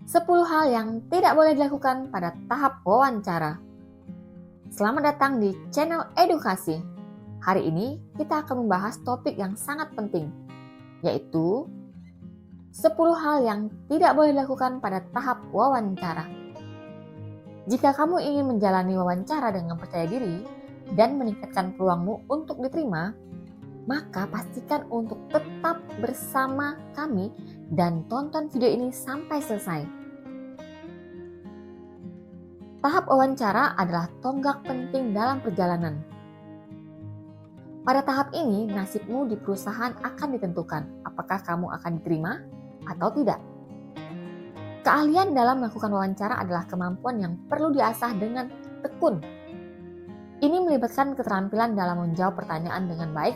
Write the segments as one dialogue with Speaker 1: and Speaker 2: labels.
Speaker 1: 10 hal yang tidak boleh dilakukan pada tahap wawancara. Selamat datang di channel edukasi. Hari ini kita akan membahas topik yang sangat penting, yaitu 10 hal yang tidak boleh dilakukan pada tahap wawancara. Jika kamu ingin menjalani wawancara dengan percaya diri dan meningkatkan peluangmu untuk diterima, maka pastikan untuk tetap bersama kami dan tonton video ini sampai selesai. Tahap wawancara adalah tonggak penting dalam perjalanan. Pada tahap ini, nasibmu di perusahaan akan ditentukan apakah kamu akan diterima atau tidak. Keahlian dalam melakukan wawancara adalah kemampuan yang perlu diasah dengan tekun. Ini melibatkan keterampilan dalam menjawab pertanyaan dengan baik,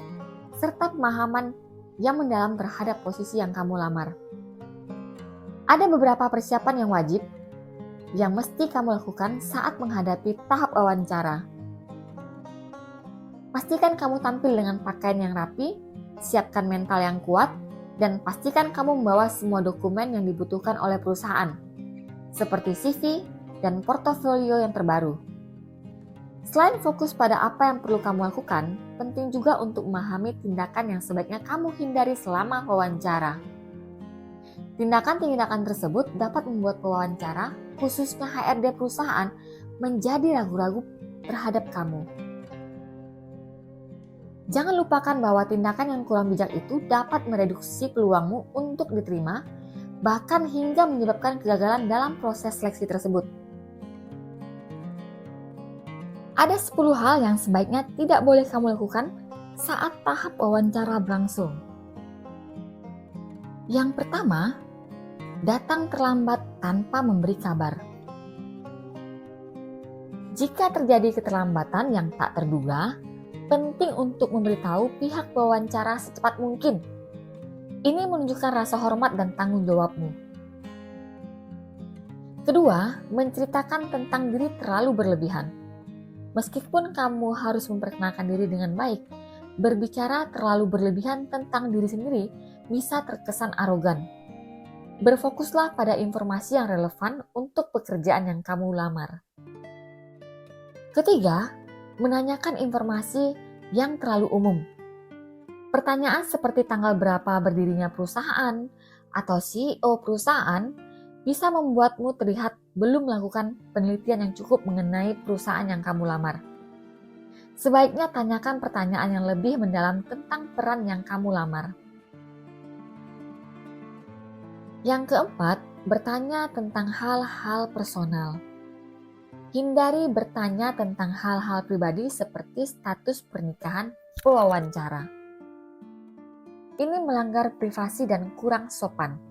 Speaker 1: serta pemahaman yang mendalam terhadap posisi yang kamu lamar. Ada beberapa persiapan yang wajib yang mesti kamu lakukan saat menghadapi tahap wawancara. Pastikan kamu tampil dengan pakaian yang rapi, siapkan mental yang kuat, dan pastikan kamu membawa semua dokumen yang dibutuhkan oleh perusahaan, seperti CV dan portofolio yang terbaru. Selain fokus pada apa yang perlu kamu lakukan, penting juga untuk memahami tindakan yang sebaiknya kamu hindari selama wawancara. Tindakan-tindakan tersebut dapat membuat pewawancara, khususnya HRD perusahaan, menjadi ragu-ragu terhadap kamu. Jangan lupakan bahwa tindakan yang kurang bijak itu dapat mereduksi peluangmu untuk diterima, bahkan hingga menyebabkan kegagalan dalam proses seleksi tersebut. Ada 10 hal yang sebaiknya tidak boleh kamu lakukan saat tahap wawancara berlangsung. Yang pertama, datang terlambat tanpa memberi kabar. Jika terjadi keterlambatan yang tak terduga, penting untuk memberitahu pihak wawancara secepat mungkin. Ini menunjukkan rasa hormat dan tanggung jawabmu. Kedua, menceritakan tentang diri terlalu berlebihan. Meskipun kamu harus memperkenalkan diri dengan baik, berbicara terlalu berlebihan tentang diri sendiri bisa terkesan arogan. Berfokuslah pada informasi yang relevan untuk pekerjaan yang kamu lamar. Ketiga, menanyakan informasi yang terlalu umum. Pertanyaan seperti tanggal berapa berdirinya perusahaan atau CEO perusahaan bisa membuatmu terlihat belum melakukan penelitian yang cukup mengenai perusahaan yang kamu lamar. Sebaiknya tanyakan pertanyaan yang lebih mendalam tentang peran yang kamu lamar. Yang keempat, bertanya tentang hal-hal personal. Hindari bertanya tentang hal-hal pribadi seperti status pernikahan pewawancara. Ini melanggar privasi dan kurang sopan.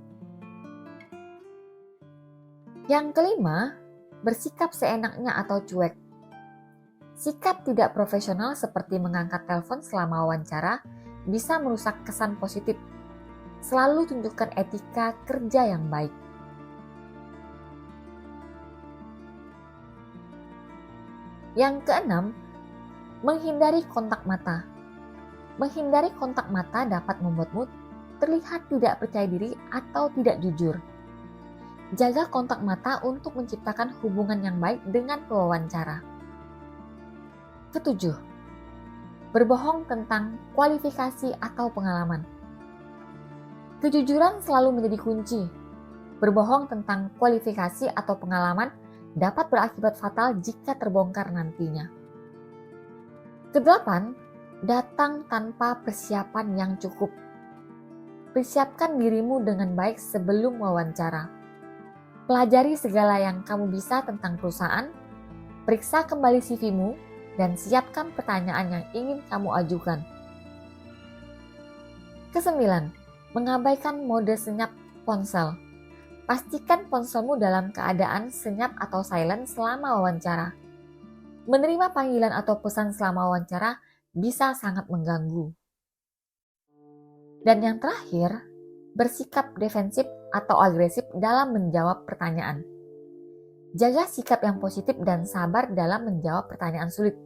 Speaker 1: Yang kelima, bersikap seenaknya atau cuek. Sikap tidak profesional seperti mengangkat telepon selama wawancara bisa merusak kesan positif. Selalu tunjukkan etika kerja yang baik. Yang keenam, menghindari kontak mata. Menghindari kontak mata dapat membuatmu terlihat tidak percaya diri atau tidak jujur. Jaga kontak mata untuk menciptakan hubungan yang baik dengan pewawancara. Ketujuh, berbohong tentang kualifikasi atau pengalaman. Kejujuran selalu menjadi kunci. Berbohong tentang kualifikasi atau pengalaman dapat berakibat fatal jika terbongkar nantinya. Kedelapan, datang tanpa persiapan yang cukup. Persiapkan dirimu dengan baik sebelum wawancara. Pelajari segala yang kamu bisa tentang perusahaan, periksa kembali CV-mu, dan siapkan pertanyaan yang ingin kamu ajukan. Kesembilan, mengabaikan mode senyap ponsel. Pastikan ponselmu dalam keadaan senyap atau silent selama wawancara. Menerima panggilan atau pesan selama wawancara bisa sangat mengganggu. Dan yang terakhir, bersikap defensif atau agresif dalam menjawab pertanyaan. Jaga sikap yang positif dan sabar dalam menjawab pertanyaan sulit.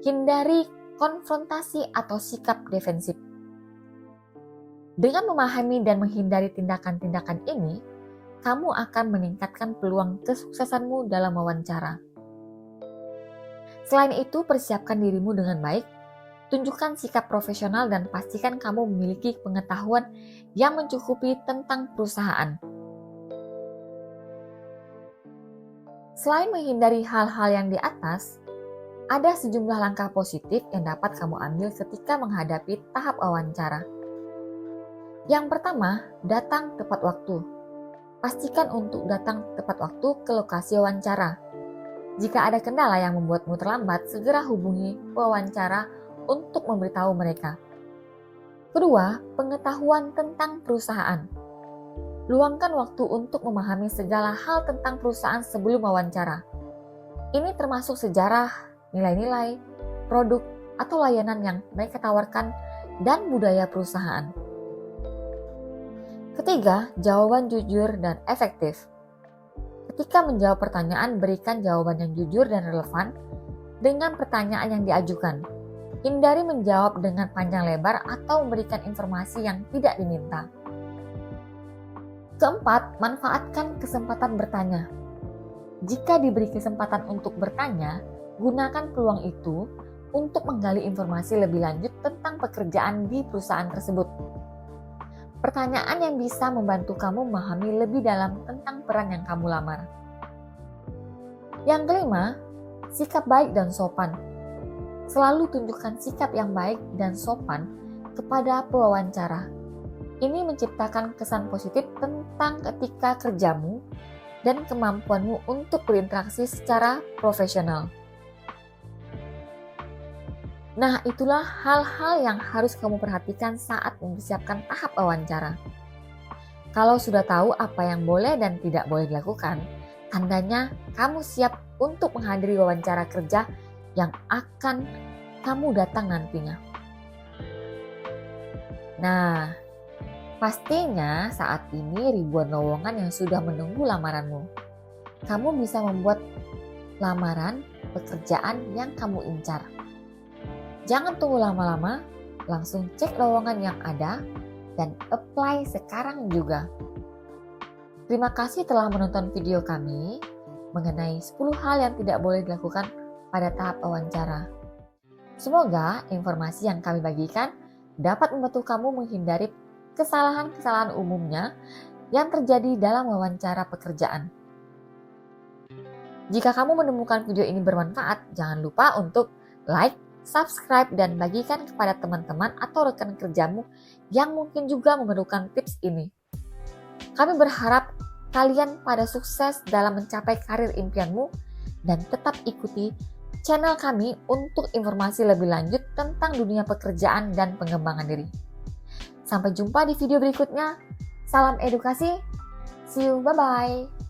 Speaker 1: Hindari konfrontasi atau sikap defensif. Dengan memahami dan menghindari tindakan-tindakan ini, kamu akan meningkatkan peluang kesuksesanmu dalam wawancara. Selain itu, persiapkan dirimu dengan baik, tunjukkan sikap profesional dan pastikan kamu memiliki pengetahuan yang mencukupi tentang perusahaan. Selain menghindari hal-hal yang di atas, ada sejumlah langkah positif yang dapat kamu ambil ketika menghadapi tahap wawancara. Yang pertama, datang tepat waktu. Pastikan untuk datang tepat waktu ke lokasi wawancara. Jika ada kendala yang membuatmu terlambat, segera hubungi pewawancara untuk memberitahu mereka. Kedua, pengetahuan tentang perusahaan. Luangkan waktu untuk memahami segala hal tentang perusahaan sebelum wawancara. Ini termasuk sejarah, nilai-nilai, produk, atau layanan yang mereka tawarkan, dan budaya perusahaan. Ketiga, jawaban jujur dan efektif. Ketika menjawab pertanyaan, berikan jawaban yang jujur dan relevan dengan pertanyaan yang diajukan. Hindari menjawab dengan panjang lebar atau memberikan informasi yang tidak diminta. Keempat, manfaatkan kesempatan bertanya. Jika diberi kesempatan untuk bertanya, gunakan peluang itu untuk menggali informasi lebih lanjut tentang pekerjaan di perusahaan tersebut. Pertanyaan yang bisa membantu kamu memahami lebih dalam tentang peran yang kamu lamar. Yang kelima, sikap baik dan sopan. Selalu tunjukkan sikap yang baik dan sopan kepada pewawancara. Ini menciptakan kesan positif tentang etika kerjamu dan kemampuanmu untuk berinteraksi secara profesional. Nah, itulah hal-hal yang harus kamu perhatikan saat mempersiapkan tahap wawancara. Kalau sudah tahu apa yang boleh dan tidak boleh dilakukan, tandanya kamu siap untuk menghadiri wawancara kerja yang akan kamu datang nantinya. Nah, pastinya saat ini ribuan lowongan yang sudah menunggu lamaranmu. Kamu bisa membuat lamaran pekerjaan yang kamu incar. Jangan tunggu lama-lama, langsung cek lowongan yang ada dan apply sekarang juga. Terima kasih telah menonton video kami mengenai 10 hal yang tidak boleh dilakukan pada tahap wawancara. Semoga informasi yang kami bagikan dapat membantu kamu menghindari kesalahan-kesalahan umumnya yang terjadi dalam wawancara pekerjaan. Jika kamu menemukan video ini bermanfaat, jangan lupa untuk like, subscribe, dan bagikan kepada teman-teman atau rekan kerjamu yang mungkin juga memerlukan tips ini. Kami berharap kalian pada sukses dalam mencapai karir impianmu dan tetap ikuti channel kami untuk informasi lebih lanjut tentang dunia pekerjaan dan pengembangan diri. Sampai jumpa di video berikutnya. Salam edukasi. See you, bye-bye.